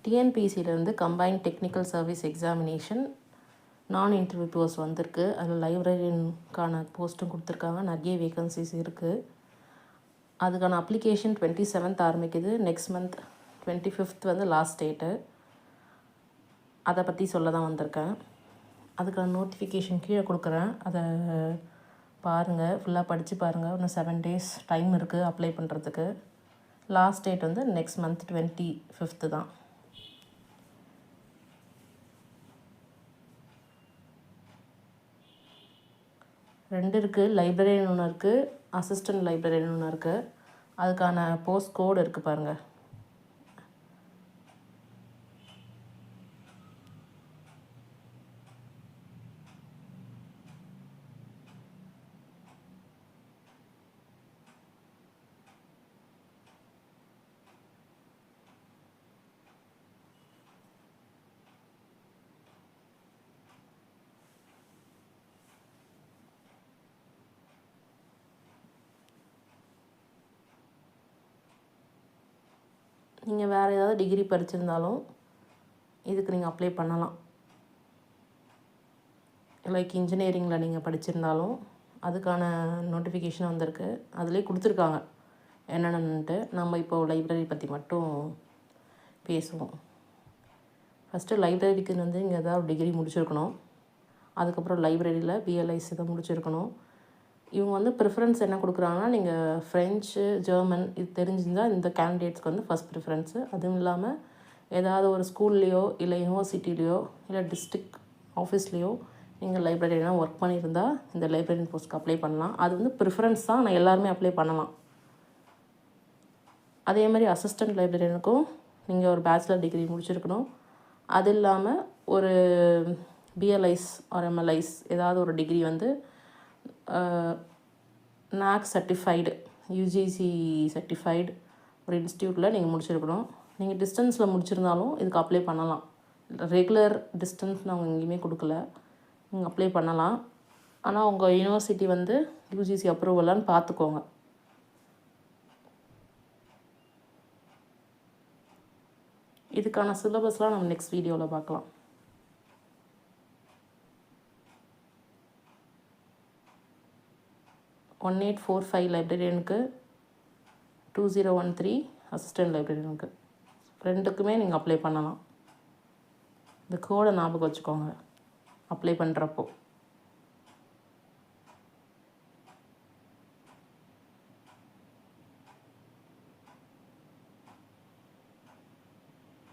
டிஎன்பிசியிலேருந்து combined technical service examination நான் interview post வந்திருக்கு. அதில் லைப்ரரியனுக்கான போஸ்ட்டும் கொடுத்துருக்காங்க. நிறைய வேகன்சிஸ் இருக்குது. அதுக்கான அப்ளிகேஷன் 27th ஆரம்பிக்குது. நெக்ஸ்ட் மந்த் 25th வந்து லாஸ்ட் டேட்டு. அதை பற்றி சொல்ல தான் வந்திருக்கேன். அதுக்கான நோட்டிஃபிகேஷன் கீழே கொடுக்குறேன். அதை பாருங்கள், ஃபுல்லாக படித்து பாருங்கள். இன்னும் 7 days டைம் இருக்குது அப்ளை பண்ணுறதுக்கு. லாஸ்ட் டேட் வந்து நெக்ஸ்ட் மந்த் 25th தான். ரெண்டு இருக்குது. லைப்ரரியன் ஒன்று இருக்குது, அசிஸ்டன்ட் லைப்ரரியன் ஒன்று இருக்குது. அதுக்கான போஸ்ட் கோடு இருக்குது பாருங்கள். நீங்கள் வேறு ஏதாவது டிகிரி படிச்சிருந்தாலும் இதுக்கு நீங்கள் அப்ளை பண்ணலாம். லைக் இன்ஜினியரிங்கில் நீங்கள் படிச்சிருந்தாலும் அதுக்கான நோட்டிஃபிகேஷன் வந்திருக்கு. அதிலே கொடுத்துருக்காங்க என்னென்னன்ட்டு. நம்ம இப்போது லைப்ரரி பற்றி மட்டும் பேசுவோம். ஃபஸ்ட்டு லைப்ரரிக்கு வந்து இங்கே ஏதாவது டிகிரி முடிச்சிருக்கணும். அதுக்கப்புறம் லைப்ரரியில் பிஎல்ஐஸ் இதை முடிச்சிருக்கணும். இவங்க வந்து ப்ரிஃபரன்ஸ் என்ன கொடுக்குறாங்கன்னா, நீங்கள் ஃப்ரெஞ்சு, ஜெர்மன் இது தெரிஞ்சிருந்தால் இந்த கேண்டிடேட்ஸ்க்கு வந்து ஃபஸ்ட் ப்ரிஃபரன்ஸு. அதுவும் இல்லாமல் ஏதாவது ஒரு ஸ்கூல்லையோ இல்லை யூனிவர்சிட்டிலேயோ இல்லை டிஸ்ட்ரிக்ட் ஆஃபீஸ்லேயோ நீங்கள் லைப்ரரியனாக ஒர்க் பண்ணியிருந்தால் இந்த லைப்ரரியன் போஸ்ட்க்கு அப்ளை பண்ணலாம். அது வந்து ப்ரிஃபரன்ஸ் தான், ஆனால் எல்லாருமே அப்ளை பண்ணலாம். அதே மாதிரி அசிஸ்டன்ட் லைப்ரரியனுக்கும் நீங்கள் ஒரு பேச்சுலர் டிகிரி முடிச்சிருக்கணும். அது இல்லாமல் ஒரு பிஎல்ஐஸ் ஆர் எம்எல்ஐஸ் ஏதாவது ஒரு டிகிரி வந்து நாக் சர்டிஃபைடு, யூஜிசி சர்டிஃபைடு ஒரு இன்ஸ்டியூட்டில் நீங்கள் முடிச்சிருக்கணும். நீங்கள் டிஸ்டன்ஸில் முடிச்சிருந்தாலும் இதுக்கு அப்ளை பண்ணலாம். ரெகுலர் டிஸ்டன்ஸ் நாங்கள் எங்கேயுமே கொடுக்கல, நீங்கள் அப்ளை பண்ணலாம். ஆனால் உங்கள் யூனிவர்சிட்டி வந்து யூஜிசி அப்ரூவலான்னு பார்த்துக்கோங்க. இதுக்கான சிலபஸ்லாம் நம்ம நெக்ஸ்ட் வீடியோவில் பார்க்கலாம். 1845 லைப்ரரியனுக்கு, 2013 அசிஸ்டன்ட் லைப்ரரியனுக்கு ரெண்டுக்குமே நீங்கள் அப்ளை பண்ணலாம். இந்த கோடை ஞாபகம் வச்சுக்கோங்க அப்ளை பண்ணுறப்போ.